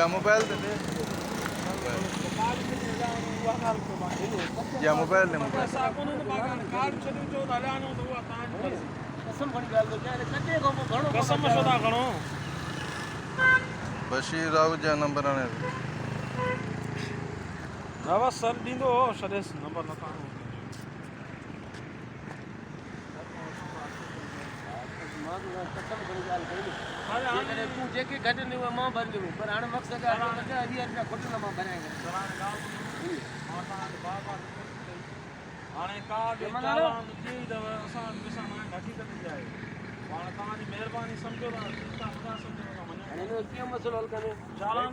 या मोबाइल दे दे या मोबाइल दे मोबाइल कसम शुदा खणो बशीर आहूजा नंबर आने नवा सर दींदो छॾेस नंबर न कानो तू जेके घटि न मां भरी ॾिनो पर हाणे मक़सदु आहे 20 रुपया खुटि न मां भराए हाणे कार्ड चालान थी अथव असां ॾिसां हक़ीक़त जी आहे हाणे तव्हांजी महिरबानी सम्झो था ॿुधा सम्झो था हाणे हिन कीअं मसइलो हल कंदे चालान